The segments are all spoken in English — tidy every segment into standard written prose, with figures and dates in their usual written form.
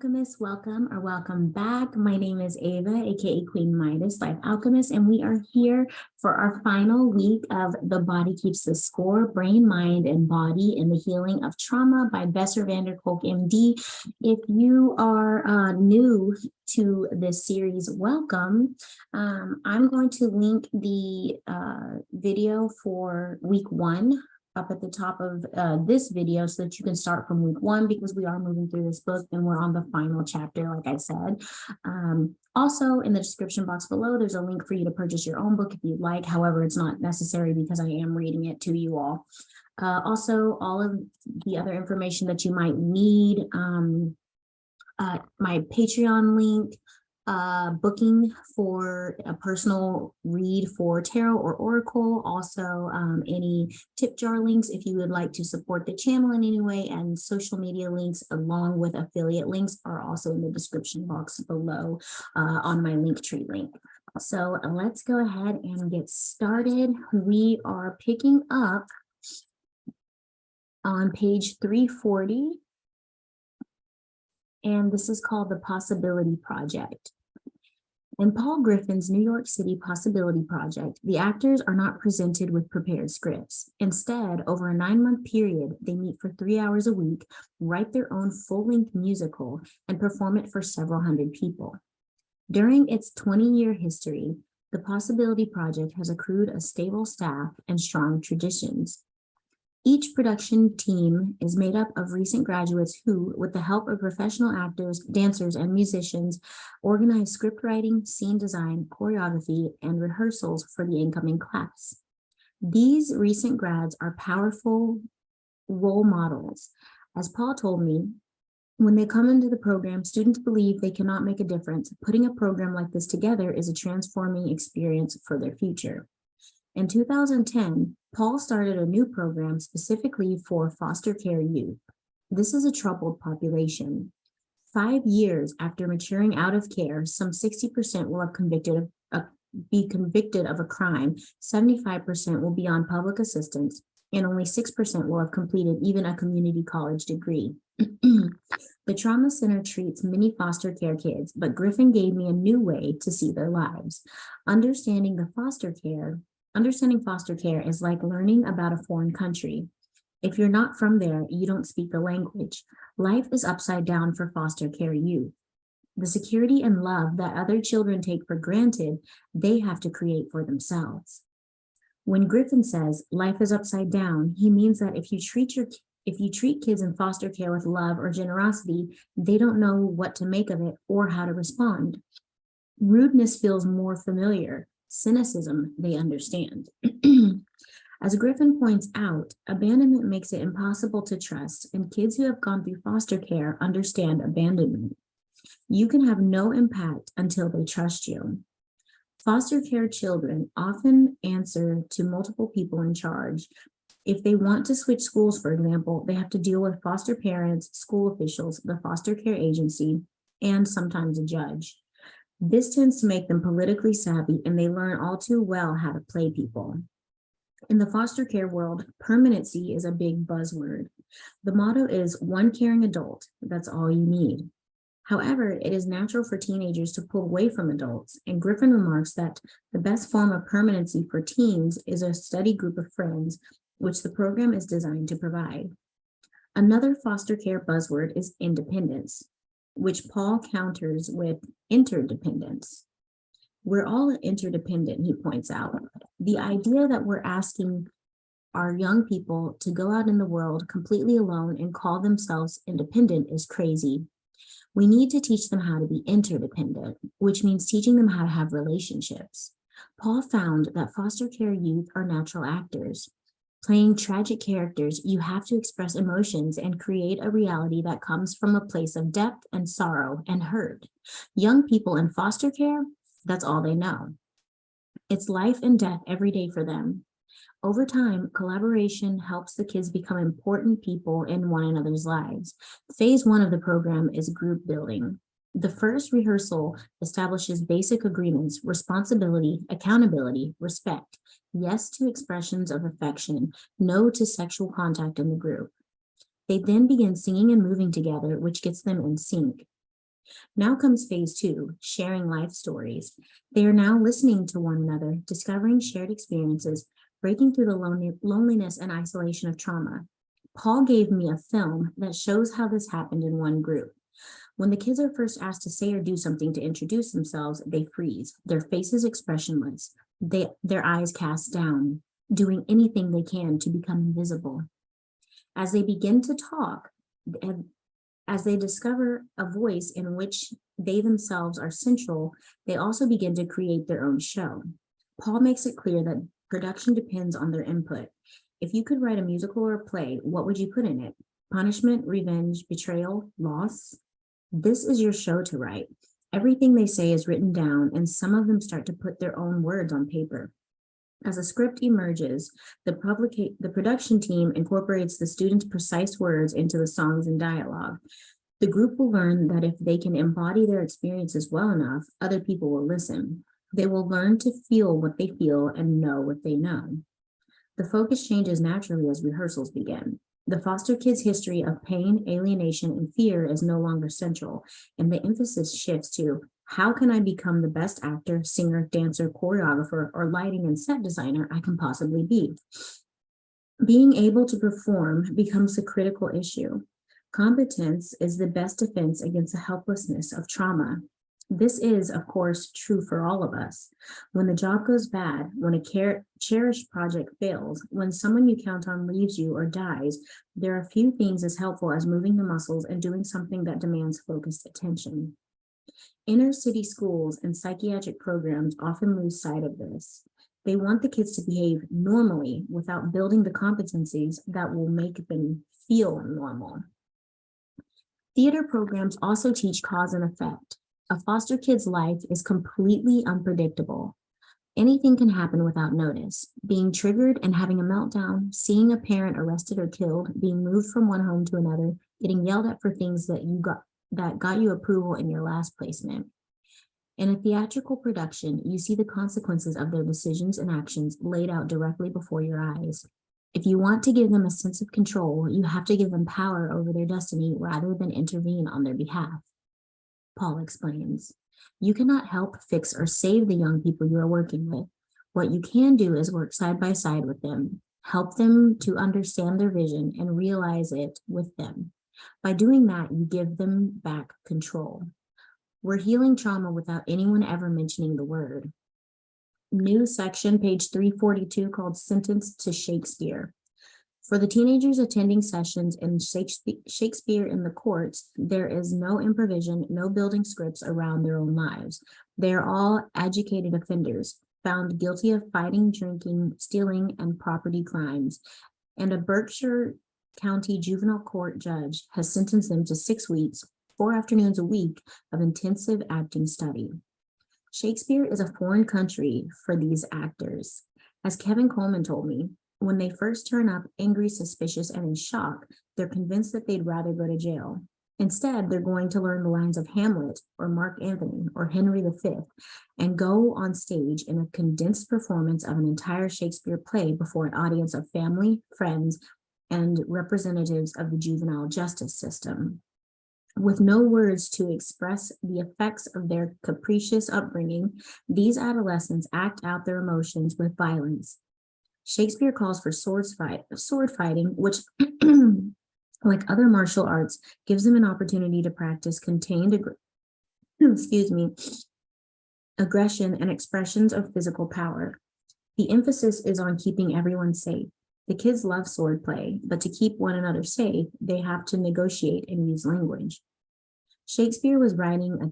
Alchemists, welcome back. My name is Ava, aka Queen Midas Life Alchemist, and we are here for our final week of The Body Keeps the Score, Brain, Mind, and Body in the Healing of Trauma by Bessel Van Der Kolk, MD. If you are new to this series, welcome. I'm going to link the video for week 1 up at the top of this video so that you can start from week 1, because we are moving through this book and we're on the final chapter, like I said. Also, in the description box below, there's a link for you to purchase your own book if you'd like. However, it's not necessary because I am reading it to you all. Also, all of the other information that you might need, my Patreon link, booking for a personal read for tarot or oracle, also any tip jar links if you would like to support the channel in any way, and social media links along with affiliate links are also in the description box below on my Linktree link. So let's go ahead and get started. We are picking up on page 340. And this is called The Possibility Project. In Paul Griffin's New York City Possibility Project, the actors are not presented with prepared scripts. Instead, over a 9-month period, they meet for 3 hours a week, write their own full-length musical, and perform it for several hundred people. During its 20-year history, the Possibility Project has accrued a stable staff and strong traditions. Each production team is made up of recent graduates who, with the help of professional actors, dancers, and musicians, organize script writing, scene design, choreography, and rehearsals for the incoming class. These recent grads are powerful role models. As Paul told me, when they come into the program, students believe they cannot make a difference. Putting a program like this together is a transforming experience for their future. In 2010, Paul started a new program specifically for foster care youth. This is a troubled population. 5 years after maturing out of care, some 60% will have be convicted of a crime, 75% will be on public assistance, and only 6% will have completed even a community college degree. The trauma center treats many foster care kids, but Griffin gave me a new way to see their lives. Understanding foster care is like learning about a foreign country. If you're not from there, you don't speak the language. Life is upside down for foster care youth. The security and love that other children take for granted, they have to create for themselves. When Griffin says life is upside down, he means that if you treat kids in foster care with love or generosity, they don't know what to make of it or how to respond. Rudeness feels more familiar. Cynicism, they understand. As Griffin points out, abandonment makes it impossible to trust, and kids who have gone through foster care understand abandonment. You can have no impact until they trust you. Foster care children often answer to multiple people in charge. If they want to switch schools, for example, they have to deal with foster parents, school officials, the foster care agency, and sometimes a judge. This tends to make them politically savvy, and they learn all too well how to play people. In the foster care world, permanency is a big buzzword. The motto is one caring adult, that's all you need. However, it is natural for teenagers to pull away from adults, and Griffin remarks that the best form of permanency for teens is a steady group of friends, which the program is designed to provide. Another foster care buzzword is independence, which Paul counters with interdependence. We're all interdependent, he points out. The idea that we're asking our young people to go out in the world completely alone and call themselves independent is crazy. We need to teach them how to be interdependent, which means teaching them how to have relationships. Paul found that foster care youth are natural actors. Playing tragic characters, you have to express emotions and create a reality that comes from a place of depth and sorrow and hurt. Young people in foster care, that's all they know. It's life and death every day for them. Over time, collaboration helps the kids become important people in one another's lives. Phase 1 of the program is group building. The first rehearsal establishes basic agreements, responsibility, accountability, respect, yes to expressions of affection, no to sexual contact in the group. They then begin singing and moving together, which gets them in sync. Now comes phase 2, sharing life stories. They are now listening to one another, discovering shared experiences, breaking through the loneliness and isolation of trauma. Paul gave me a film that shows how this happened in one group. When the kids are first asked to say or do something to introduce themselves, they freeze, their faces expressionless, their eyes cast down, doing anything they can to become invisible. As they begin to talk, as they discover a voice in which they themselves are central, they also begin to create their own show. Paul makes it clear that production depends on their input. If you could write a musical or a play, what would you put in it? Punishment, revenge, betrayal, loss? This is your show to write. Everything they say is written down, and some of them start to put their own words on paper. As a script emerges, the production team incorporates the students' precise words into the songs and dialogue. The group will learn that if they can embody their experiences well enough, other people will listen. They will learn to feel what they feel and know what they know. The focus changes naturally as rehearsals begin. The foster kids' history of pain, alienation, and fear is no longer central, and the emphasis shifts to how can I become the best actor, singer, dancer, choreographer, or lighting and set designer I can possibly be? Being able to perform becomes a critical issue. Competence is the best defense against the helplessness of trauma. This is, of course, true for all of us. When the job goes bad, when a cherished project fails, when someone you count on leaves you or dies, there are few things as helpful as moving the muscles and doing something that demands focused attention. Inner city schools and psychiatric programs often lose sight of this. They want the kids to behave normally without building the competencies that will make them feel normal. Theater programs also teach cause and effect. A foster kid's life is completely unpredictable. Anything can happen without notice. Being triggered and having a meltdown, seeing a parent arrested or killed, being moved from one home to another, getting yelled at for things that got you approval in your last placement. In a theatrical production, you see the consequences of their decisions and actions laid out directly before your eyes. If you want to give them a sense of control, you have to give them power over their destiny rather than intervene on their behalf. Paul explains, you cannot help, fix, or save the young people you are working with. What you can do is work side by side with them, help them to understand their vision and realize it with them. By doing that, you give them back control. We're healing trauma without anyone ever mentioning the word. New section, page 342, called Sentenced to Shakespeare. For the teenagers attending sessions in Shakespeare in the courts, there is no improvisation, no building scripts around their own lives. They are all educated offenders, found guilty of fighting, drinking, stealing, and property crimes. And a Berkshire County juvenile court judge has sentenced them to 6 weeks, 4 afternoons a week of intensive acting study. Shakespeare is a foreign country for these actors. As Kevin Coleman told me, when they first turn up angry, suspicious, and in shock, they're convinced that they'd rather go to jail. Instead, they're going to learn the lines of Hamlet or Mark Antony or Henry V and go on stage in a condensed performance of an entire Shakespeare play before an audience of family, friends, and representatives of the juvenile justice system. With no words to express the effects of their capricious upbringing, these adolescents act out their emotions with violence. Shakespeare calls for sword fighting, which, like other martial arts, gives them an opportunity to practice contained aggression and expressions of physical power. The emphasis is on keeping everyone safe. The kids love swordplay, but to keep one another safe, they have to negotiate and use language. Shakespeare was writing at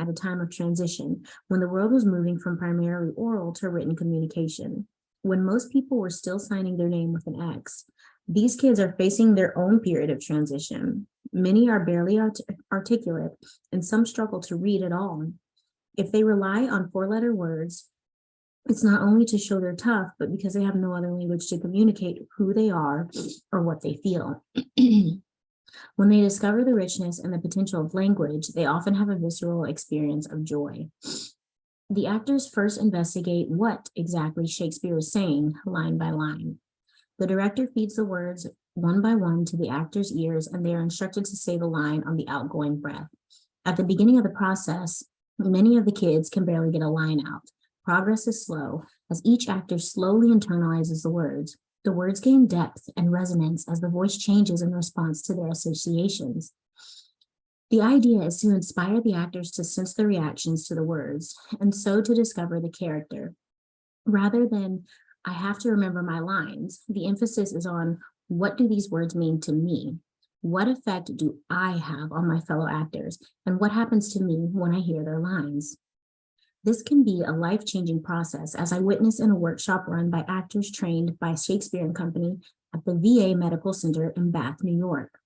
a time of transition, when the world was moving from primarily oral to written communication, when most people were still signing their name with an X. These kids are facing their own period of transition. Many are barely articulate, and some struggle to read at all. If they rely on 4-letter words, it's not only to show they're tough, but because they have no other language to communicate who they are or what they feel. When they discover the richness and the potential of language, they often have a visceral experience of joy. The actors first investigate what exactly Shakespeare is saying, line by line. The director feeds the words one by one to the actors' ears, and they are instructed to say the line on the outgoing breath. At the beginning of the process, many of the kids can barely get a line out. Progress is slow as each actor slowly internalizes the words. The words gain depth and resonance as the voice changes in response to their associations. The idea is to inspire the actors to sense the reactions to the words, and so to discover the character. Rather than, I have to remember my lines, the emphasis is on, what do these words mean to me? What effect do I have on my fellow actors? And what happens to me when I hear their lines? This can be a life-changing process, as I witnessed in a workshop run by actors trained by Shakespeare and Company at the VA Medical Center in Bath, New York.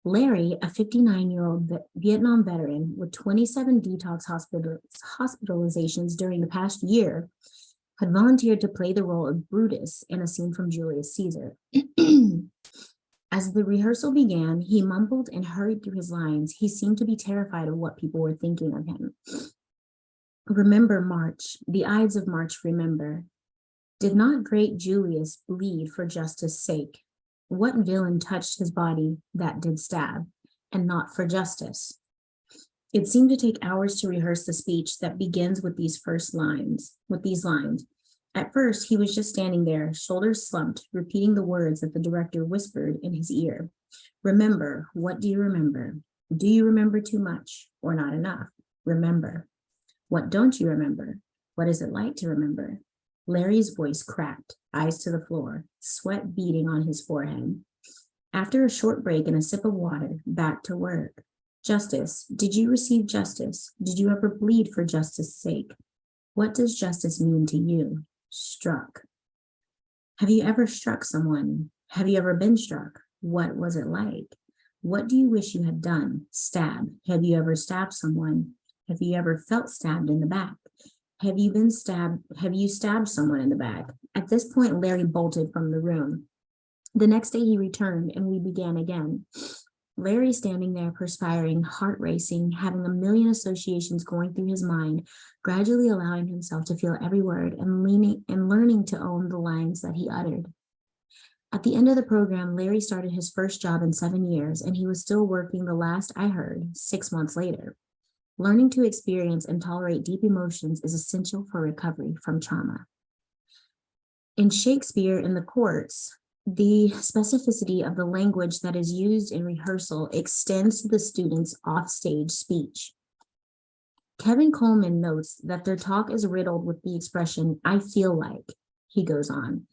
Larry, a 59-year-old Vietnam veteran with 27 detox hospitalizations during the past year, had volunteered to play the role of Brutus in a scene from Julius Caesar. As the rehearsal began, he mumbled and hurried through his lines. He seemed to be terrified of what people were thinking of him. Remember March, the Ides of March remember. Did not great Julius bleed for justice' sake? What villain touched his body that did stab, and not for justice? It seemed to take hours to rehearse the speech that begins with these lines. At first, he was just standing there, shoulders slumped, repeating the words that the director whispered in his ear. Remember, what do you remember? Do you remember too much or not enough? Remember. What don't you remember? What is it like to remember? Larry's voice cracked, eyes to the floor, sweat beading on his forehead. After a short break and a sip of water, back to work. Justice. Did you receive justice? Did you ever bleed for justice' sake? What does justice mean to you? Struck. Have you ever struck someone? Have you ever been struck? What was it like? What do you wish you had done? Stab. Have you ever stabbed someone? Have you ever felt stabbed in the back? Have you been stabbed? Have you stabbed someone in the back? At this point, Larry bolted from the room. The next day he returned and we began again. Larry standing there, perspiring, heart racing, having a million associations going through his mind, gradually allowing himself to feel every word and learning to own the lines that he uttered. At the end of the program, Larry started his first job in 7 years, and he was still working the last I heard 6 months later. Learning to experience and tolerate deep emotions is essential for recovery from trauma. In Shakespeare in the courts, the specificity of the language that is used in rehearsal extends to the students' offstage speech. Kevin Coleman notes that their talk is riddled with the expression, I feel like, he goes on.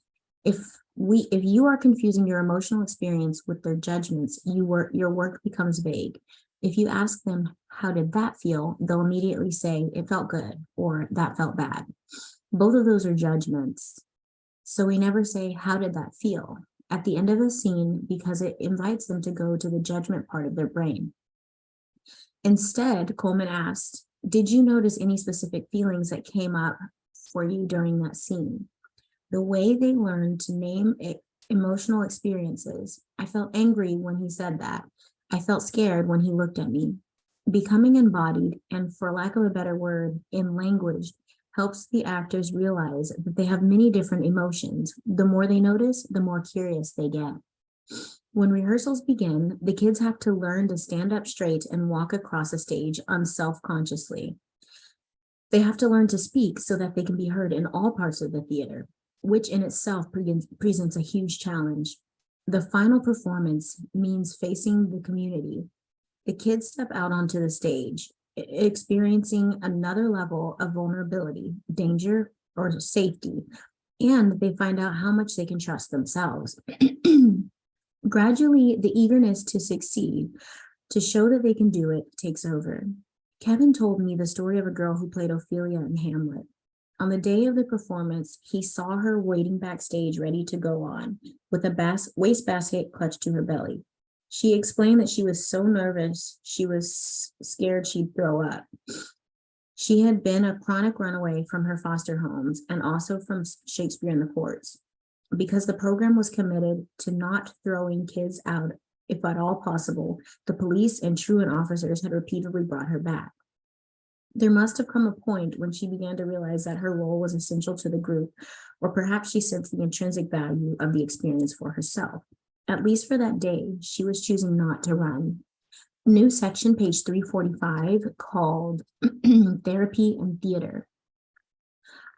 If you are confusing your emotional experience with their judgments, your work becomes vague. If you ask them, how did that feel? They'll immediately say, it felt good, or that felt bad. Both of those are judgments. So we never say, how did that feel? At the end of a scene, because it invites them to go to the judgment part of their brain. Instead, Coleman asked, did you notice any specific feelings that came up for you during that scene? The way they learn to name emotional experiences. I felt angry when he said that. I felt scared when he looked at me. Becoming embodied, and for lack of a better word, in language, helps the actors realize that they have many different emotions. The more they notice, the more curious they get. When rehearsals begin, the kids have to learn to stand up straight and walk across a stage unself-consciously. They have to learn to speak so that they can be heard in all parts of the theater, which in itself presents a huge challenge. The final performance means facing the community. The kids step out onto the stage, experiencing another level of vulnerability, danger, or safety, and they find out how much they can trust themselves. Gradually, the eagerness to succeed, to show that they can do it, takes over. Kevin told me the story of a girl who played Ophelia in Hamlet. On the day of the performance, he saw her waiting backstage ready to go on, with a wastebasket clutched to her belly. She explained that she was so nervous, she was scared she'd throw up. She had been a chronic runaway from her foster homes and also from Shakespeare in the courts. Because the program was committed to not throwing kids out, if at all possible, the police and truant officers had repeatedly brought her back. There must have come a point when she began to realize that her role was essential to the group, or perhaps she sensed the intrinsic value of the experience for herself. At least for that day, she was choosing not to run. New section, page 345, called Therapy and Theater.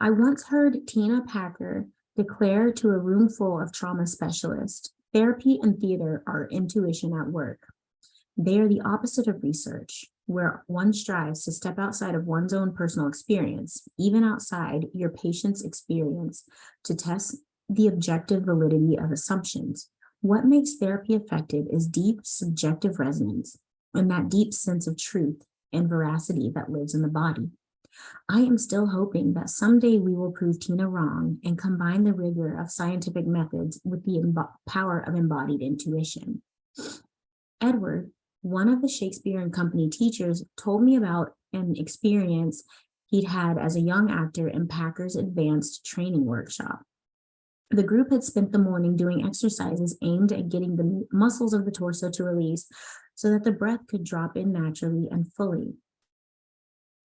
I once heard Tina Packer declare to a room full of trauma specialists, therapy and theater are intuition at work. They are the opposite of research, where one strives to step outside of one's own personal experience, even outside your patient's experience, to test the objective validity of assumptions. What makes therapy effective is deep subjective resonance and that deep sense of truth and veracity that lives in the body. I am still hoping that someday we will prove Tina wrong and combine the rigor of scientific methods with the power of embodied intuition. Edward, one of the Shakespeare and Company teachers, told me about an experience he'd had as a young actor in Packer's advanced training workshop. The group had spent the morning doing exercises aimed at getting the muscles of the torso to release so that the breath could drop in naturally and fully.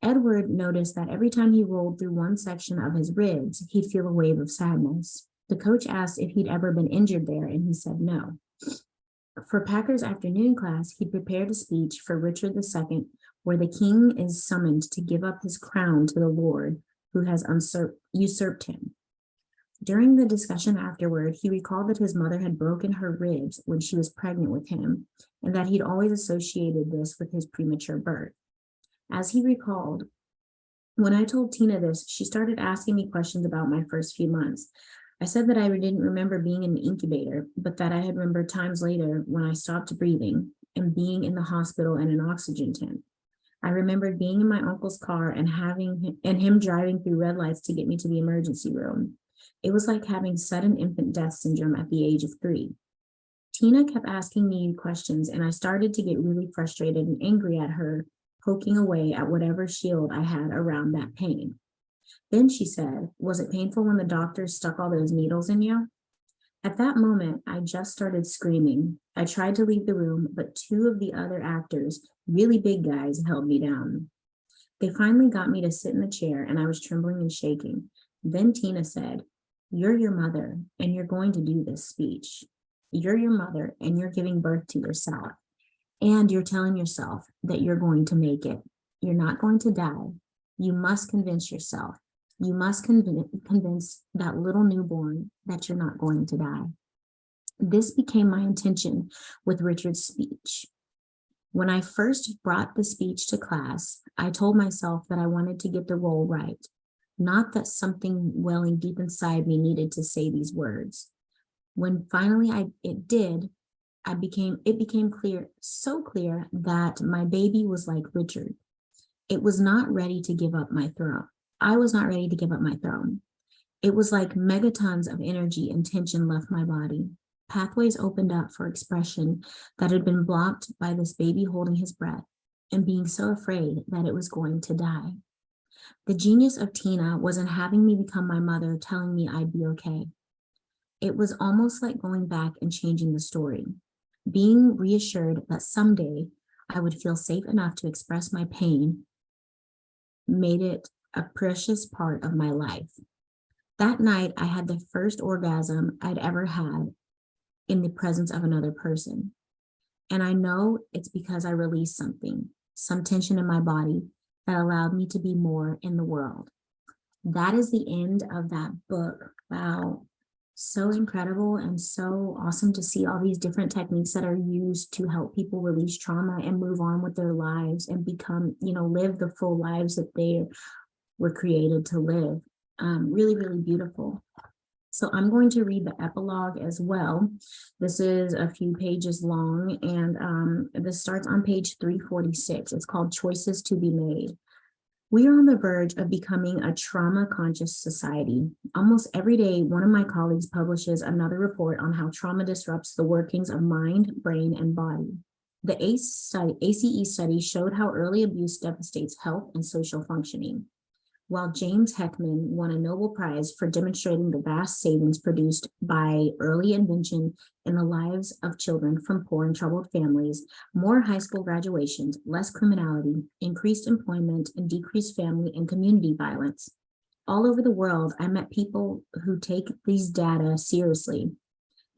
Edward noticed that every time he rolled through one section of his ribs, he'd feel a wave of sadness. The coach asked if he'd ever been injured there, and he said no. For Packer's afternoon class, he prepared a speech for Richard II, where the king is summoned to give up his crown to the Lord who has usurped him. During the discussion afterward, he recalled that his mother had broken her ribs when she was pregnant with him, and that he'd always associated this with his premature birth. As he recalled, when I told Tina this, she started asking me questions about my first few months. I said that I didn't remember being in the incubator, but that I had remembered times later when I stopped breathing and being in the hospital in an oxygen tent. I remembered being in my uncle's car and him driving through red lights to get me to the emergency room. It was like having sudden infant death syndrome at the age of 3. Tina kept asking me questions, and I started to get really frustrated and angry at her, poking away at whatever shield I had around that pain. Then she said, "Was it painful when the doctors stuck all those needles in you?" At that moment, I just started screaming. I tried to leave the room, but 2 of the other actors, really big guys, held me down. They finally got me to sit in the chair, and I was trembling and shaking. Then Tina said, "You're your mother, and you're going to do this speech. You're your mother, and you're giving birth to yourself. And you're telling yourself that you're going to make it. You're not going to die. You must convince yourself. You must convince that little newborn that you're not going to die." This became my intention with Richard's speech. When I first brought the speech to class, I told myself that I wanted to get the role right, not that something welling deep inside me needed to say these words. When finally it became clear, so clear, that my baby was like Richard. It was not ready to give up my throne. I was not ready to give up my throne. It was like megatons of energy and tension left my body. Pathways opened up for expression that had been blocked by this baby holding his breath and being so afraid that it was going to die. The genius of Tina was in having me become my mother, telling me I'd be okay. It was almost like going back and changing the story, being reassured that someday I would feel safe enough to express my pain made it a precious part of my life. That night, I had the first orgasm I'd ever had in the presence of another person. And I know it's because I released something, some tension in my body that allowed me to be more in the world. That is the end of that book. Wow. So incredible and so awesome to see all these different techniques that are used to help people release trauma and move on with their lives and become, live the full lives that they were created to live. Really, really beautiful. So I'm going to read the epilogue as well. This is a few pages long, and this starts on page 346. It's called Choices to be Made. We are on the verge of becoming a trauma-conscious society. Almost every day, one of my colleagues publishes another report on how trauma disrupts the workings of mind, brain, and body. The ACE study showed how early abuse devastates health and social functioning, while James Heckman won a Nobel Prize for demonstrating the vast savings produced by early intervention in the lives of children from poor and troubled families. More high school graduations, less criminality, increased employment, and decreased family and community violence. All over the world, I met people who take these data seriously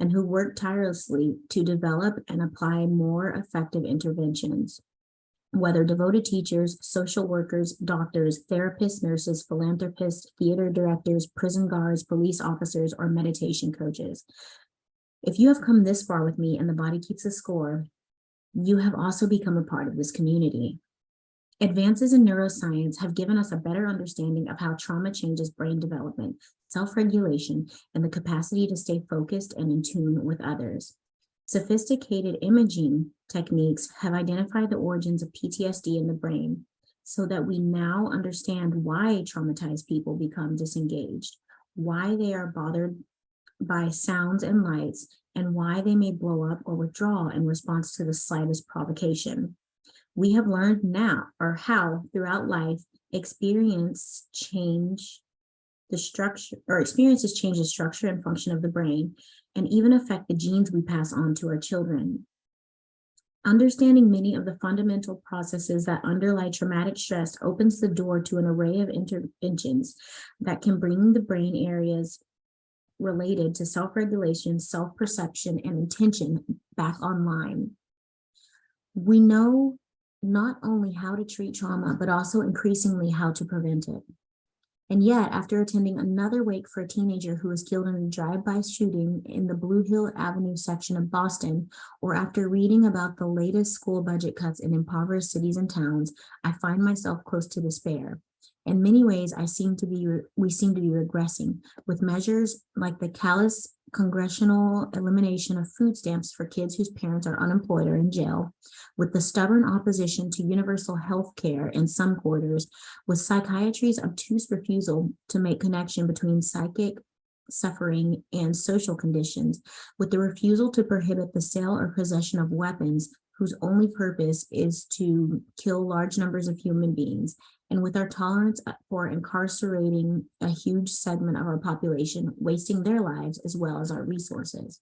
and who work tirelessly to develop and apply more effective interventions. Whether devoted teachers, social workers, doctors, therapists, nurses, philanthropists, theater directors, prison guards, police officers, or meditation coaches. If you have come this far with me and the body keeps a score, you have also become a part of this community. Advances in neuroscience have given us a better understanding of how trauma changes brain development, self-regulation, and the capacity to stay focused and in tune with others. Sophisticated imaging techniques have identified the origins of PTSD in the brain so that we now understand why traumatized people become disengaged, why they are bothered by sounds and lights, and why they may blow up or withdraw in response to the slightest provocation. We have learned now, or how throughout life, experiences change the structure and function of the brain, and even affect the genes we pass on to our children. Understanding many of the fundamental processes that underlie traumatic stress opens the door to an array of interventions that can bring the brain areas related to self-regulation, self-perception, and intention back online. We know not only how to treat trauma, but also increasingly how to prevent it. And yet, after attending another wake for a teenager who was killed in a drive-by shooting in the Blue Hill Avenue section of Boston, or after reading about the latest school budget cuts in impoverished cities and towns, I find myself close to despair. In many ways, we seem to be regressing, with measures like the callous congressional elimination of food stamps for kids whose parents are unemployed or in jail, with the stubborn opposition to universal health care in some quarters, with psychiatry's obtuse refusal to make connection between psychic suffering and social conditions, with the refusal to prohibit the sale or possession of weapons whose only purpose is to kill large numbers of human beings, and with our tolerance for incarcerating a huge segment of our population, wasting their lives as well as our resources.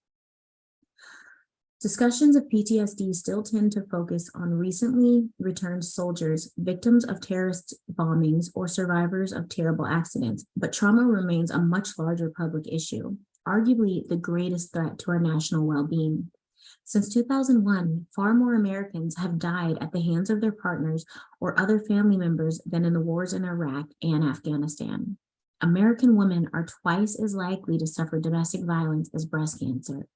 Discussions of PTSD still tend to focus on recently returned soldiers, victims of terrorist bombings, or survivors of terrible accidents, but trauma remains a much larger public issue, arguably the greatest threat to our national well-being. Since 2001, far more Americans have died at the hands of their partners or other family members than in the wars in Iraq and Afghanistan. American women are twice as likely to suffer domestic violence as breast cancer.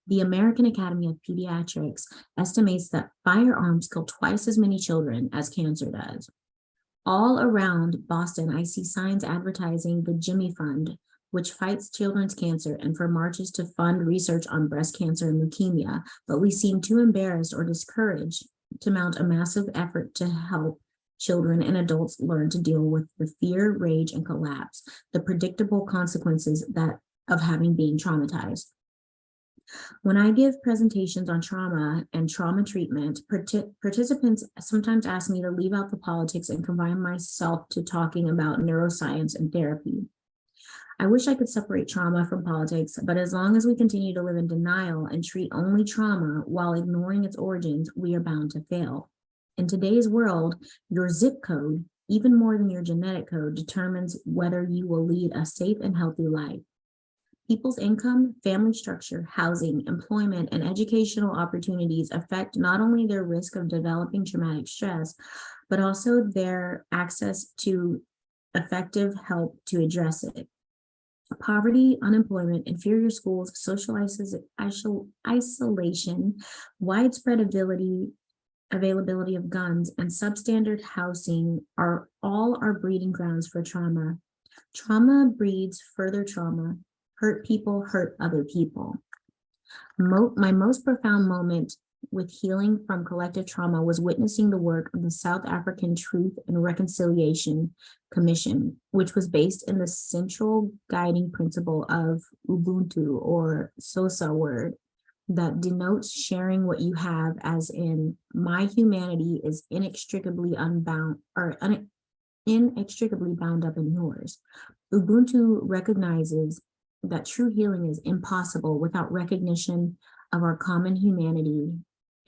The American Academy of Pediatrics estimates that firearms kill twice as many children as cancer does. All around Boston, I see signs advertising the Jimmy Fund, which fights children's cancer, and for marches to fund research on breast cancer and leukemia, but we seem too embarrassed or discouraged to mount a massive effort to help children and adults learn to deal with the fear, rage, and collapse, the predictable consequences of having been traumatized. When I give presentations on trauma and trauma treatment, participants sometimes ask me to leave out the politics and confine myself to talking about neuroscience and therapy. I wish I could separate trauma from politics, but as long as we continue to live in denial and treat only trauma while ignoring its origins, we are bound to fail. In today's world, your zip code, even more than your genetic code, determines whether you will lead a safe and healthy life. People's income, family structure, housing, employment, and educational opportunities affect not only their risk of developing traumatic stress, but also their access to effective help to address it. Poverty, unemployment, inferior schools, social isolation, widespread availability of guns, and substandard housing are all our breeding grounds for trauma. Trauma breeds further trauma. Hurt people hurt other people. My most profound moment with healing from collective trauma was witnessing the work of the South African Truth and Reconciliation Commission, which was based in the central guiding principle of Ubuntu, or SOSA word, that denotes sharing what you have, as in my humanity is inextricably bound up in yours. Ubuntu recognizes that true healing is impossible without recognition of our common humanity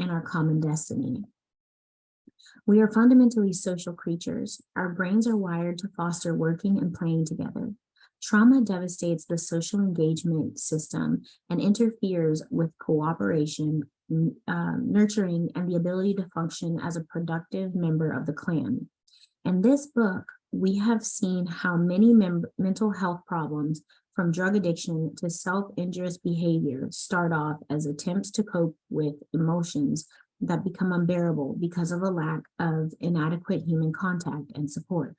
and our common destiny. We are fundamentally social creatures. Our brains are wired to foster working and playing together. Trauma devastates the social engagement system and interferes with cooperation, nurturing, and the ability to function as a productive member of the clan. In this book, we have seen how many mental health problems, from drug addiction to self-injurious behavior, start off as attempts to cope with emotions that become unbearable because of a lack of inadequate human contact and support.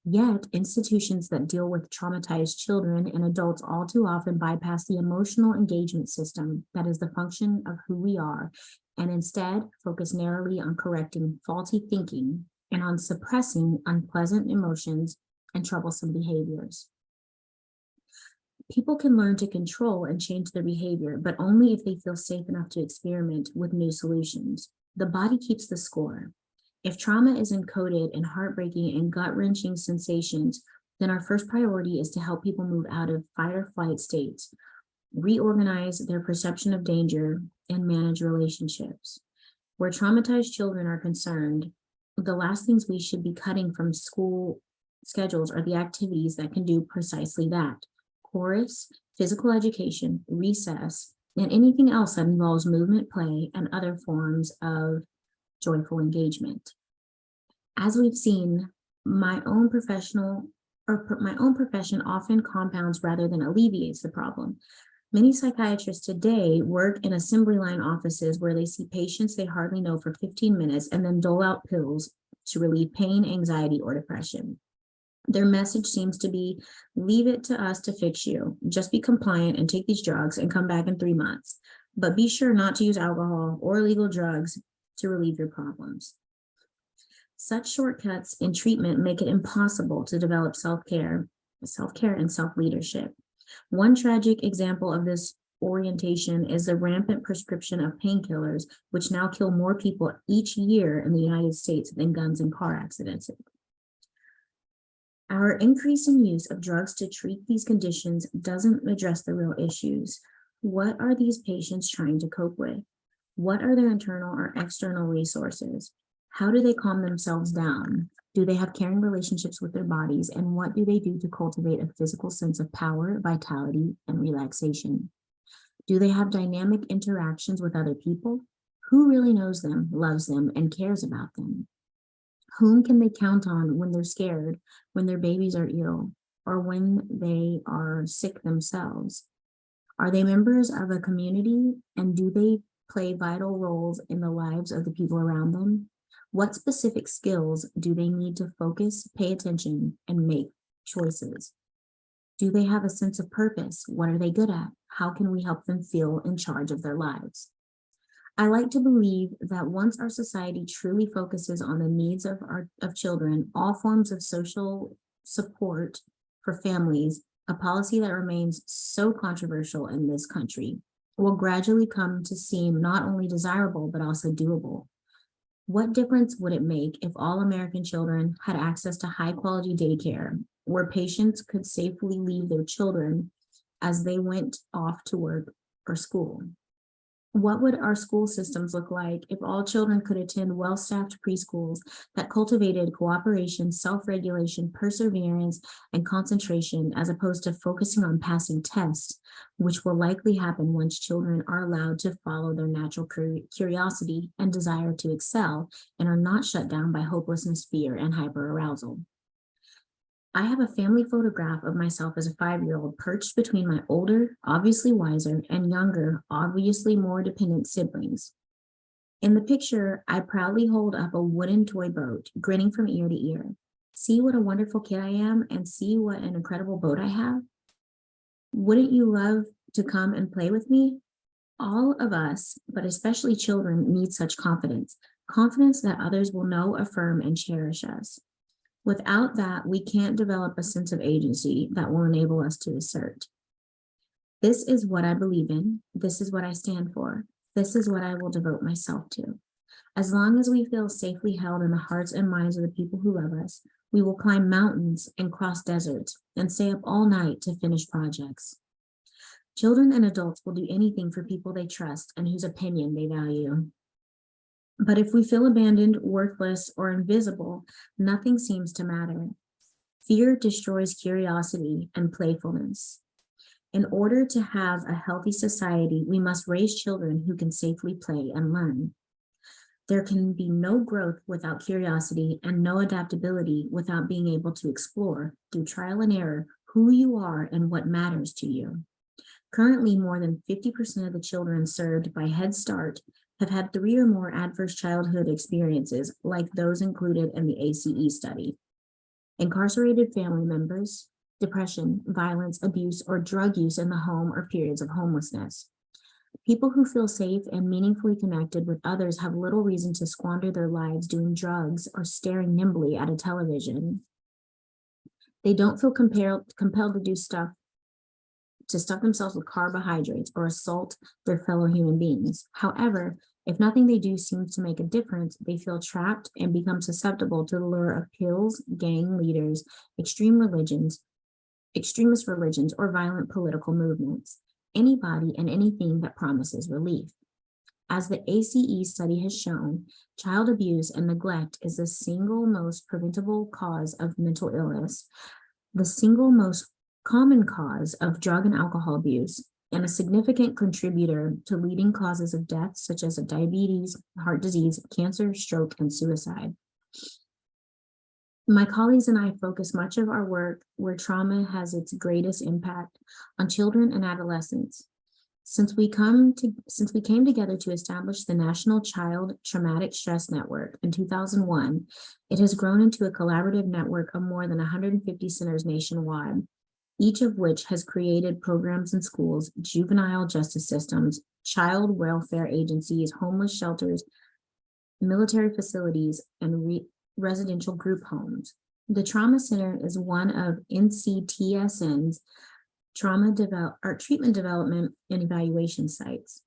Yet, institutions that deal with traumatized children and adults all too often bypass the emotional engagement system that is the function of who we are, and instead focus narrowly on correcting faulty thinking and on suppressing unpleasant emotions and troublesome behaviors. People can learn to control and change their behavior, but only if they feel safe enough to experiment with new solutions. The body keeps the score. If trauma is encoded in heartbreaking and gut-wrenching sensations, then our first priority is to help people move out of fight or flight states, reorganize their perception of danger, and manage relationships. Where traumatized children are concerned, the last things we should be cutting from school schedules are the activities that can do precisely that: chorus, physical education, recess, and anything else that involves movement, play, and other forms of joyful engagement. As we've seen, my own profession often compounds rather than alleviates the problem. Many psychiatrists today work in assembly line offices where they see patients they hardly know for 15 minutes and then dole out pills to relieve pain, anxiety, or depression. Their message seems to be, leave it to us to fix you. Just be compliant and take these drugs and come back in 3 months. But be sure not to use alcohol or illegal drugs to relieve your problems. Such shortcuts in treatment make it impossible to develop self-care and self-leadership. One tragic example of this orientation is the rampant prescription of painkillers, which now kill more people each year in the United States than guns and car accidents. Our increasing use of drugs to treat these conditions doesn't address the real issues. What are these patients trying to cope with? What are their internal or external resources? How do they calm themselves down? Do they have caring relationships with their bodies? And what do they do to cultivate a physical sense of power, vitality, and relaxation? Do they have dynamic interactions with other people? Who really knows them, loves them, and cares about them? Whom can they count on when they're scared, when their babies are ill, or when they are sick themselves? Are they members of a community, and do they play vital roles in the lives of the people around them? What specific skills do they need to focus, pay attention, and make choices? Do they have a sense of purpose? What are they good at? How can we help them feel in charge of their lives? I like to believe that once our society truly focuses on the needs of children, all forms of social support for families, a policy that remains so controversial in this country, will gradually come to seem not only desirable, but also doable. What difference would it make if all American children had access to high-quality daycare, where patients could safely leave their children as they went off to work or school? What would our school systems look like if all children could attend well-staffed preschools that cultivated cooperation, self-regulation, perseverance, and concentration, as opposed to focusing on passing tests, which will likely happen once children are allowed to follow their natural curiosity and desire to excel and are not shut down by hopelessness, fear, and hyperarousal? I have a family photograph of myself as a 5-year-old perched between my older, obviously wiser, and younger, obviously more dependent siblings. In the picture, I proudly hold up a wooden toy boat, grinning from ear to ear. See what a wonderful kid I am, and see what an incredible boat I have. Wouldn't you love to come and play with me? All of us, but especially children, need such confidence that others will know, affirm, and cherish us. Without that, we can't develop a sense of agency that will enable us to assert. This is what I believe in. This is what I stand for. This is what I will devote myself to. As long as we feel safely held in the hearts and minds of the people who love us, we will climb mountains and cross deserts and stay up all night to finish projects. Children and adults will do anything for people they trust and whose opinion they value. But if we feel abandoned, worthless, or invisible, nothing seems to matter. Fear destroys curiosity and playfulness. In order to have a healthy society, we must raise children who can safely play and learn. There can be no growth without curiosity and no adaptability without being able to explore through trial and error who you are and what matters to you. Currently, more than 50% of the children served by Head Start have had 3 or more adverse childhood experiences, like those included in the ACE study. Incarcerated family members, depression, violence, abuse, or drug use in the home, or periods of homelessness. People who feel safe and meaningfully connected with others have little reason to squander their lives doing drugs or staring nimbly at a television. They don't feel compelled to do stuff to stuff themselves with carbohydrates or assault their fellow human beings. However, if nothing they do seems to make a difference, they feel trapped and become susceptible to the lure of pills, gang leaders, extremist religions, or violent political movements. Anybody and anything that promises relief. As the ACE study has shown, child abuse and neglect is the single most preventable cause of mental illness, the single most common cause of drug and alcohol abuse, and a significant contributor to leading causes of death such as diabetes, heart disease, cancer, stroke, and suicide. My colleagues and I focus much of our work where trauma has its greatest impact, on children and adolescents. Since we came together to establish the National Child Traumatic Stress Network in 2001, it has grown into a collaborative network of more than 150 centers nationwide, each of which has created programs in schools, juvenile justice systems, child welfare agencies, homeless shelters, military facilities, and residential group homes. The Trauma Center is one of NCTSN's treatment development and evaluation sites.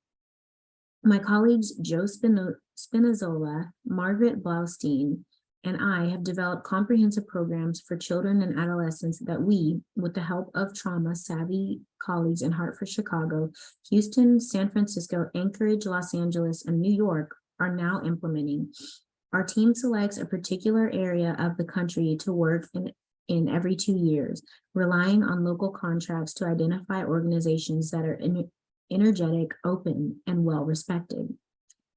My colleagues Joe Spinazzola, Margaret Blaustein, and I have developed comprehensive programs for children and adolescents that we, with the help of trauma-savvy colleagues in Hartford, Chicago, Houston, San Francisco, Anchorage, Los Angeles, and New York, are now implementing. Our team selects a particular area of the country to work in every 2 years, relying on local contracts to identify organizations that are energetic, open, and well-respected.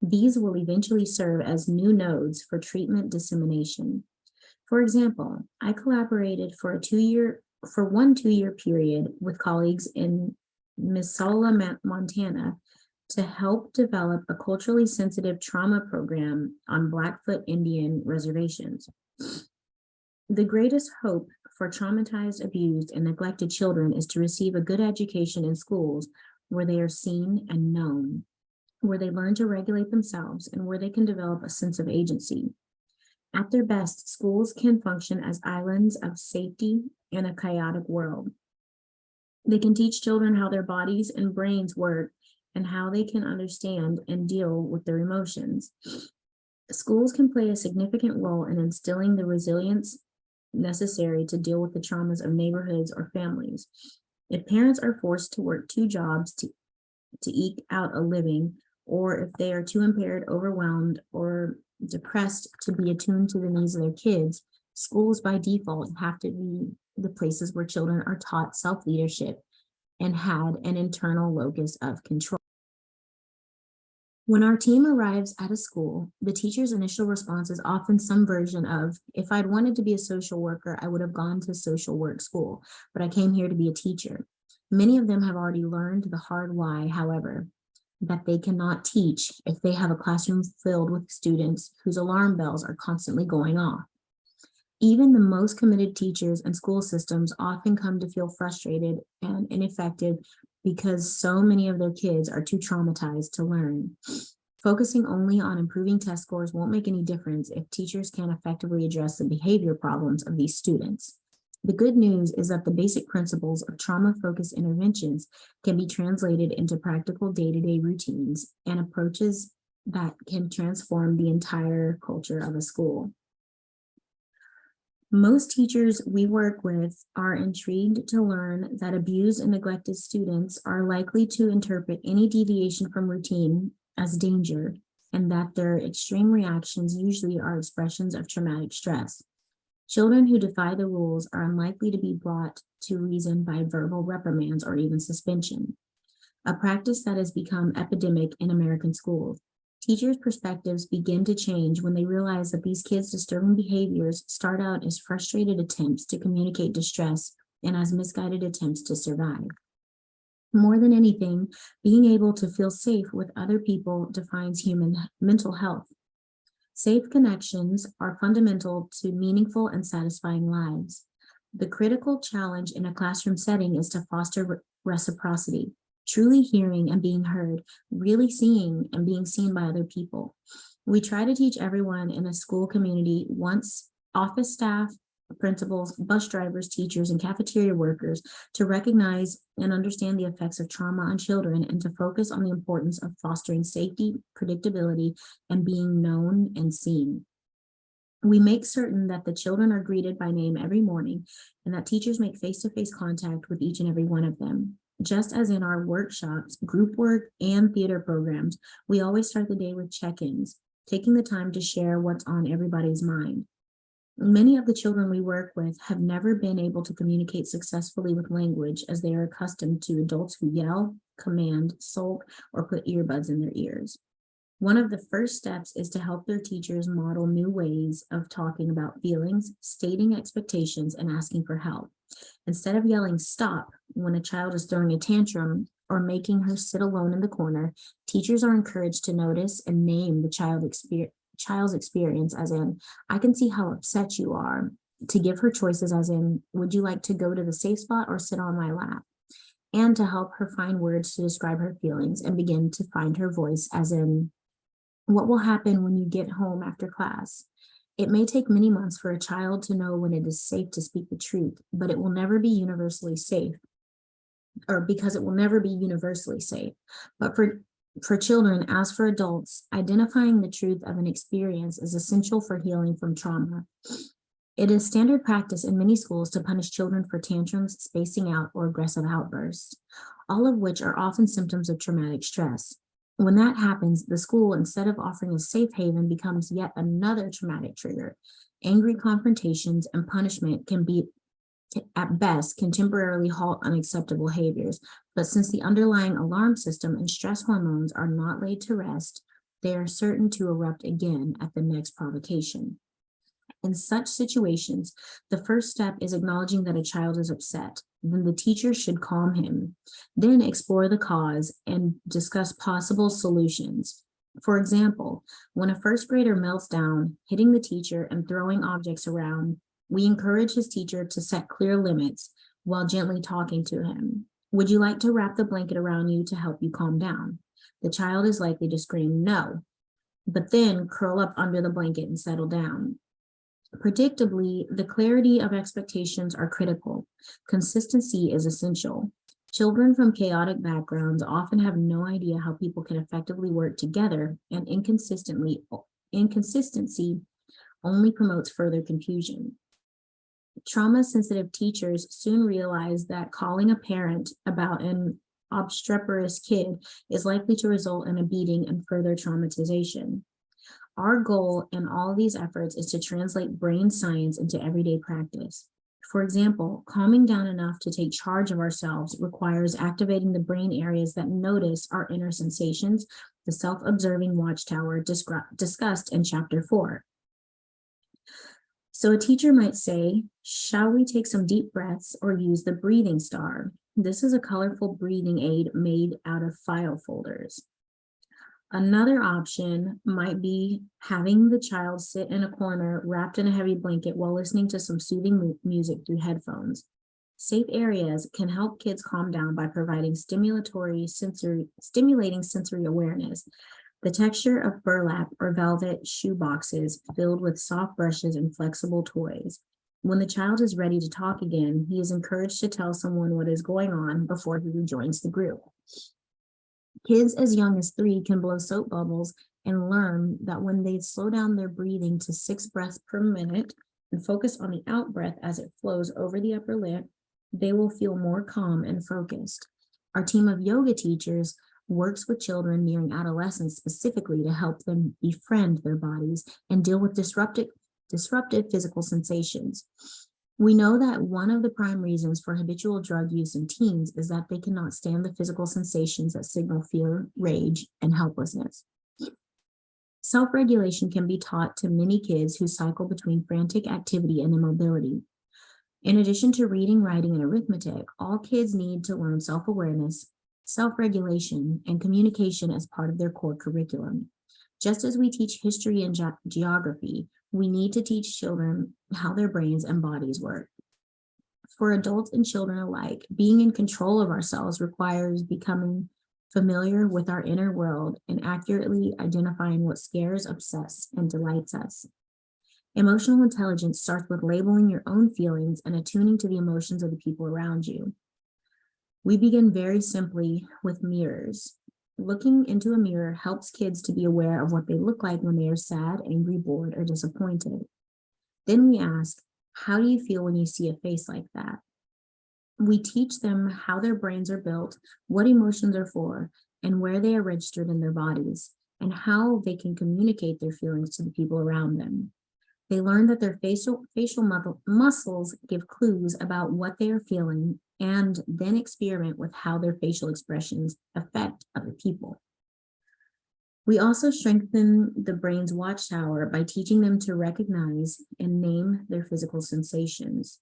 These will eventually serve as new nodes for treatment dissemination. For example, I collaborated for one 2-year period with colleagues in Missoula, Montana, to help develop a culturally sensitive trauma program on Blackfoot Indian reservations. The greatest hope for traumatized, abused, and neglected children is to receive a good education in schools where they are seen and known, where they learn to regulate themselves, and where they can develop a sense of agency. At their best, schools can function as islands of safety in a chaotic world. They can teach children how their bodies and brains work and how they can understand and deal with their emotions. Schools can play a significant role in instilling the resilience necessary to deal with the traumas of neighborhoods or families. If parents are forced to work 2 jobs to eke out a living, or if they are too impaired, overwhelmed, or depressed to be attuned to the needs of their kids, schools by default have to be the places where children are taught self-leadership and had an internal locus of control. When our team arrives at a school, the teacher's initial response is often some version of, if I'd wanted to be a social worker, I would have gone to social work school, but I came here to be a teacher. Many of them have already learned the hard why, however, that they cannot teach if they have a classroom filled with students whose alarm bells are constantly going off. Even the most committed teachers and school systems often come to feel frustrated and ineffective because so many of their kids are too traumatized to learn. Focusing only on improving test scores won't make any difference if teachers can't effectively address the behavior problems of these students. The good news is that the basic principles of trauma-focused interventions can be translated into practical day-to-day routines and approaches that can transform the entire culture of a school. Most teachers we work with are intrigued to learn that abused and neglected students are likely to interpret any deviation from routine as danger, and that their extreme reactions usually are expressions of traumatic stress. Children who defy the rules are unlikely to be brought to reason by verbal reprimands or even suspension, a practice that has become epidemic in American schools. Teachers' perspectives begin to change when they realize that these kids' disturbing behaviors start out as frustrated attempts to communicate distress and as misguided attempts to survive. More than anything, being able to feel safe with other people defines human mental health. Safe connections are fundamental to meaningful and satisfying lives. The critical challenge in a classroom setting is to foster reciprocity, truly hearing and being heard, really seeing and being seen by other people. We try to teach everyone in a school community, once office staff, principals, bus drivers, teachers, and cafeteria workers, to recognize and understand the effects of trauma on children and to focus on the importance of fostering safety, predictability, and being known and seen. We make certain that the children are greeted by name every morning and that teachers make face-to-face contact with each and every one of them. Just as in our workshops, group work, and theater programs, we always start the day with check-ins, taking the time to share what's on everybody's mind. Many of the children we work with have never been able to communicate successfully with language, as they are accustomed to adults who yell, command, sulk, or put earbuds in their ears. One of the first steps is to help their teachers model new ways of talking about feelings, stating expectations, and asking for help. Instead of yelling "stop" when a child is throwing a tantrum or making her sit alone in the corner, teachers are encouraged to notice and name the child's experience, as in, "I can see how upset you are," to give her choices, as in, "Would you like to go to the safe spot or sit on my lap?" And to help her find words to describe her feelings and begin to find her voice, as in, "What will happen when you get home after class?" It may take many months for a child to know when it is safe to speak the truth, but it will never be universally safe, or because it will never be universally safe. But for children, as for adults, identifying the truth of an experience is essential for healing from trauma. It is standard practice in many schools to punish children for tantrums, spacing out, or aggressive outbursts, all of which are often symptoms of traumatic stress. When that happens, the school, instead of offering a safe haven, becomes yet another traumatic trigger. Angry confrontations and punishment can be, at best, can temporarily halt unacceptable behaviors, but since the underlying alarm system and stress hormones are not laid to rest, they are certain to erupt again at the next provocation. In such situations, the first step is acknowledging that a child is upset. Then the teacher should calm him, then explore the cause and discuss possible solutions. For example, when a first grader melts down, hitting the teacher and throwing objects around, we encourage his teacher to set clear limits while gently talking to him. "Would you like to wrap the blanket around you to help you calm down?" The child is likely to scream "no," but then curl up under the blanket and settle down. Predictably, the clarity of expectations are critical. Consistency is essential. Children from chaotic backgrounds often have no idea how people can effectively work together, and inconsistency only promotes further confusion. Trauma-sensitive teachers soon realize that calling a parent about an obstreperous kid is likely to result in a beating and further traumatization. Our goal in all these efforts is to translate brain science into everyday practice. For example, calming down enough to take charge of ourselves requires activating the brain areas that notice our inner sensations, the self-observing watchtower discussed in Chapter 4. So a teacher might say, "Shall we take some deep breaths or use the breathing star?" This is a colorful breathing aid made out of file folders. Another option might be having the child sit in a corner wrapped in a heavy blanket while listening to some soothing music through headphones. Safe areas can help kids calm down by providing stimulating sensory awareness. The texture of burlap or velvet shoe boxes filled with soft brushes and flexible toys. When the child is ready to talk again, he is encouraged to tell someone what is going on before he rejoins the group. Kids as young as 3 can blow soap bubbles and learn that when they slow down their breathing to 6 breaths per minute and focus on the out breath as it flows over the upper lip, they will feel more calm and focused. Our team of yoga teachers works with children nearing adolescence specifically to help them befriend their bodies and deal with disruptive disruptive physical sensations. We know that one of the prime reasons for habitual drug use in teens is that they cannot stand the physical sensations that signal fear, rage, and helplessness. Self-regulation can be taught to many kids who cycle between frantic activity and immobility. In addition to reading, writing, and arithmetic, all kids need to learn self-awareness, self-regulation, and communication as part of their core curriculum. Just as we teach history and geography, we need to teach children how their brains and bodies work. For adults and children alike, being in control of ourselves requires becoming familiar with our inner world and accurately identifying what scares, upsets, and delights us. Emotional intelligence starts with labeling your own feelings and attuning to the emotions of the people around you. We begin very simply with mirrors. Looking into a mirror helps kids to be aware of what they look like when they are sad, angry, bored, or disappointed. Then we ask, how do you feel when you see a face like that? We teach them how their brains are built, what emotions are for, and where they are registered in their bodies, and how they can communicate their feelings to the people around them. They learn that their facial muscles give clues about what they are feeling, and then experiment with how their facial expressions affect other people. We also strengthen the brain's watchtower by teaching them to recognize and name their physical sensations.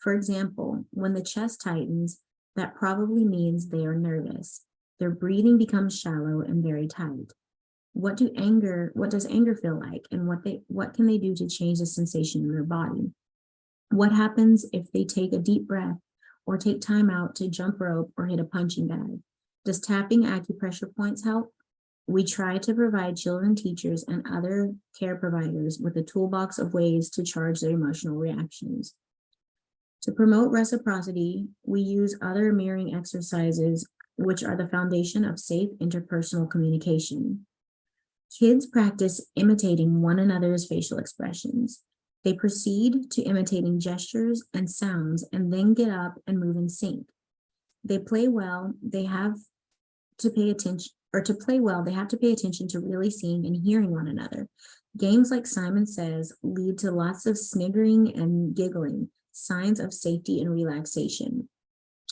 For example, when the chest tightens, that probably means they are nervous. Their breathing becomes shallow and very tight. What does anger feel like, and what can they do to change the sensation in their body? What happens if they take a deep breath or take time out to jump rope or hit a punching bag? Does tapping acupressure points help? We try to provide children, teachers, and other care providers with a toolbox of ways to charge their emotional reactions. To promote reciprocity, we use other mirroring exercises, which are the foundation of safe interpersonal communication. Kids practice imitating one another's facial expressions. They proceed to imitating gestures and sounds and then get up and move in sync. They play well, they have to pay attention, to really seeing and hearing one another. Games like Simon Says lead to lots of sniggering and giggling, signs of safety and relaxation.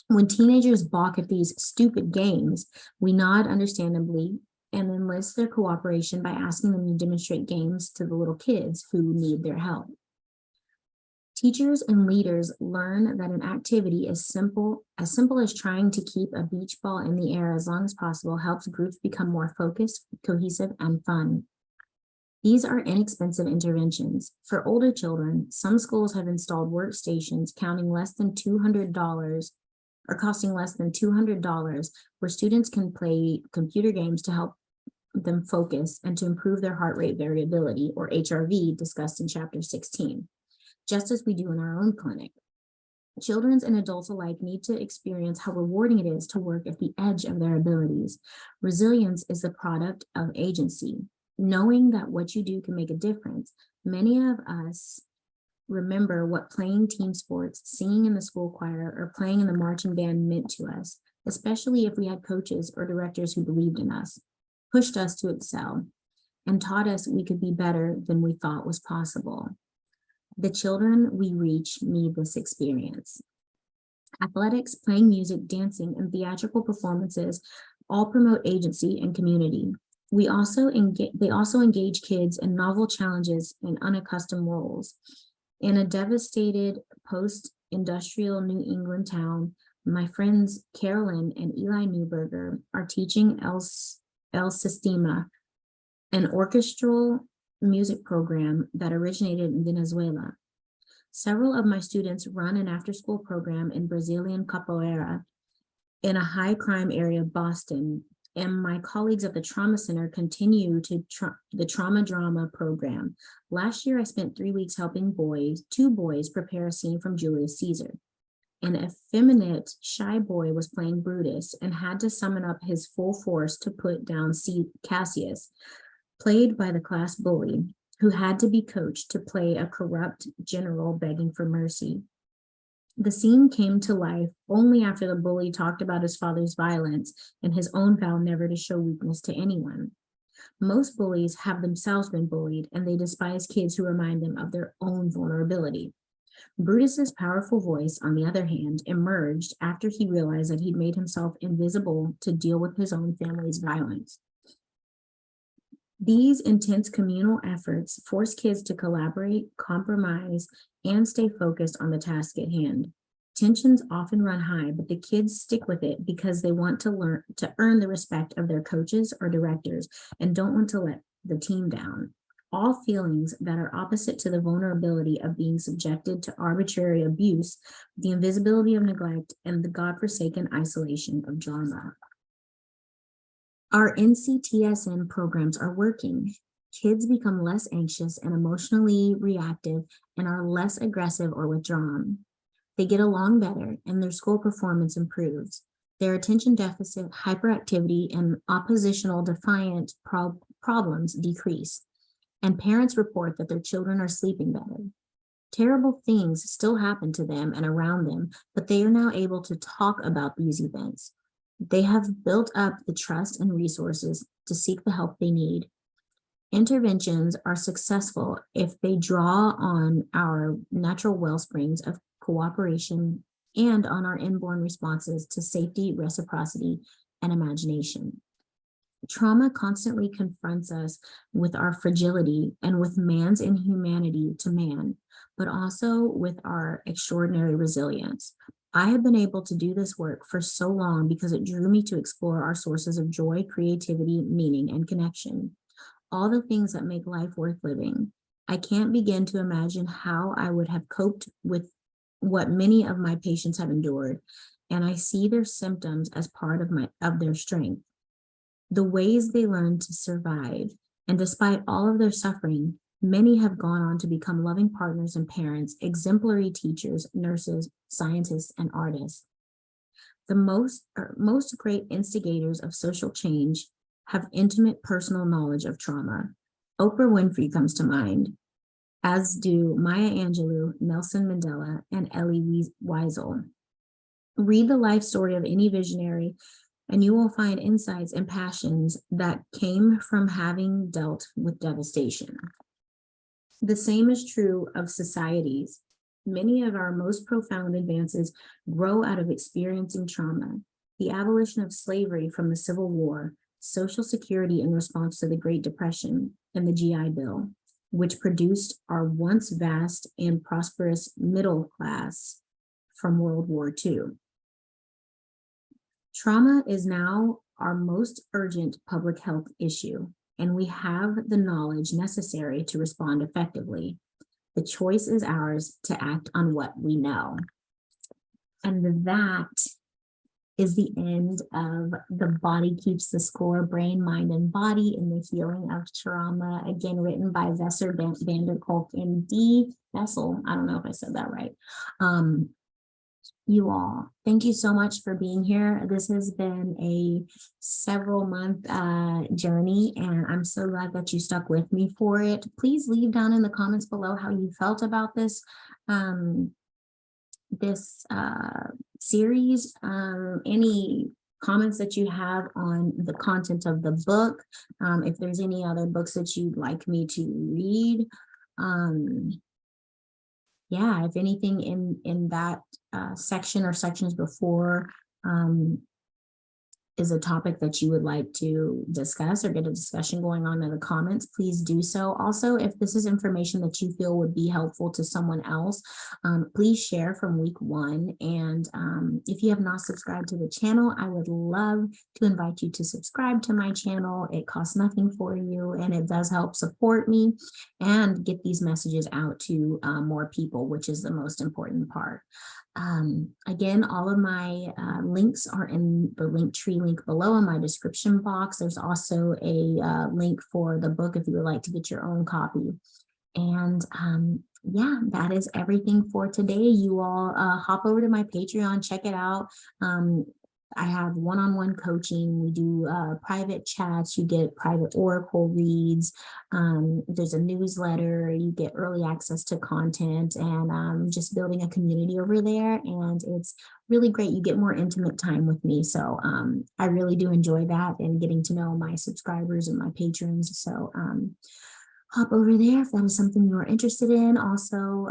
When teenagers balk at these stupid games, we nod understandably and enlist their cooperation by asking them to demonstrate games to the little kids who need their help. Teachers and leaders learn that an activity as simple as trying to keep a beach ball in the air as long as possible helps groups become more focused, cohesive, and fun. These are inexpensive interventions. For older children, some schools have installed workstations costing less than $200, where students can play computer games to help them focus and to improve their heart rate variability, or HRV, discussed in chapter 16, just as we do in our own clinic. Children and adults alike need to experience how rewarding it is to work at the edge of their abilities. Resilience is the product of agency. Knowing that what you do can make a difference. Many of us remember what playing team sports, singing in the school choir, or playing in the marching band meant to us, especially if we had coaches or directors who believed in us, pushed us to excel, and taught us we could be better than we thought was possible. The children we reach need this experience. Athletics, playing music, dancing, and theatrical performances all promote agency and community. They also engage kids in novel challenges and unaccustomed roles. In a devastated post-industrial New England town, my friends Carolyn and Eli Newberger are teaching El Sistema, an orchestral music program that originated in Venezuela. Several of my students run an after-school program in Brazilian capoeira in a high-crime area of Boston, and my colleagues at the Trauma Center continue the trauma drama program. Last year, I spent 3 weeks helping two boys prepare a scene from Julius Caesar. An effeminate, shy boy was playing Brutus and had to summon up his full force to put down Cassius, played by the class bully, who had to be coached to play a corrupt general begging for mercy. The scene came to life only after the bully talked about his father's violence and his own vow never to show weakness to anyone. Most bullies have themselves been bullied, and they despise kids who remind them of their own vulnerability. Brutus's powerful voice, on the other hand, emerged after he realized that he'd made himself invisible to deal with his own family's violence. These intense communal efforts force kids to collaborate, compromise, and stay focused on the task at hand. Tensions often run high, but the kids stick with it because they want to earn the respect of their coaches or directors and don't want to let the team down. All feelings that are opposite to the vulnerability of being subjected to arbitrary abuse, the invisibility of neglect, and the godforsaken isolation of drama. Our NCTSN programs are working. Kids become less anxious and emotionally reactive and are less aggressive or withdrawn. They get along better and their school performance improves. Their attention deficit, hyperactivity, and oppositional defiant problems decrease. And parents report that their children are sleeping better. Terrible things still happen to them and around them, but they are now able to talk about these events. They have built up the trust and resources to seek the help they need. Interventions are successful if they draw on our natural wellsprings of cooperation and on our inborn responses to safety, reciprocity, and imagination. Trauma constantly confronts us with our fragility and with man's inhumanity to man, but also with our extraordinary resilience. I have been able to do this work for so long because it drew me to explore our sources of joy, creativity, meaning, and connection. All the things that make life worth living. I can't begin to imagine how I would have coped with what many of my patients have endured, and I see their symptoms as part of their strength. The ways they learn to survive, and despite all of their suffering, many have gone on to become loving partners and parents, exemplary teachers, nurses, scientists, and artists. The most great instigators of social change have intimate personal knowledge of trauma. Oprah Winfrey comes to mind, as do Maya Angelou, Nelson Mandela, and Elie Wiesel. Read the life story of any visionary, and you will find insights and passions that came from having dealt with devastation. The same is true of societies. Many of our most profound advances grow out of experiencing trauma. The abolition of slavery from the Civil War, Social Security in response to the Great Depression, and the GI Bill, which produced our once vast and prosperous middle class from World War II. Trauma is now our most urgent public health issue, and we have the knowledge necessary to respond effectively. The choice is ours to act on what we know. And that is the end of The Body Keeps the Score, Brain, Mind, and Body in the Healing of Trauma, again, written by Bessel Van Der Kolk, MD. Bessel, I don't know if I said that right. You all, thank you so much for being here. This has been a several month journey, and I'm so glad that you stuck with me for it. Please leave down in the comments below how you felt about this series, any comments that you have on the content of the book, if there's any other books that you'd like me to read. Yeah, if anything in that section or sections before is a topic that you would like to discuss or get a discussion going on in the comments, please do so. Also, if this is information that you feel would be helpful to someone else, please share from week 1. And if you have not subscribed to the channel, I would love to invite you to subscribe to my channel. It costs nothing for you, and it does help support me and get these messages out to more people, which is the most important part. Again, all of my links are in the Linktree link below in my description box. There's also a link for the book if you would like to get your own copy. And yeah, that is everything for today. You all hop over to my Patreon, check it out. I have one-on-one coaching. We do private chats. You get private oracle reads. There's a newsletter. You get early access to content, and just building a community over there. And it's really great. You get more intimate time with me. So I really do enjoy that and getting to know my subscribers and my patrons. So hop over there if that is something you are interested in. Also,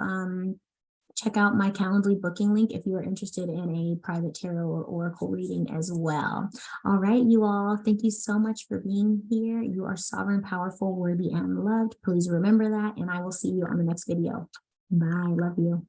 check out my Calendly booking link if you are interested in a private tarot or oracle reading as well. All right, you all, thank you so much for being here. You are sovereign, powerful, worthy, and loved. Please remember that, and I will see you on the next video. Bye. Love you.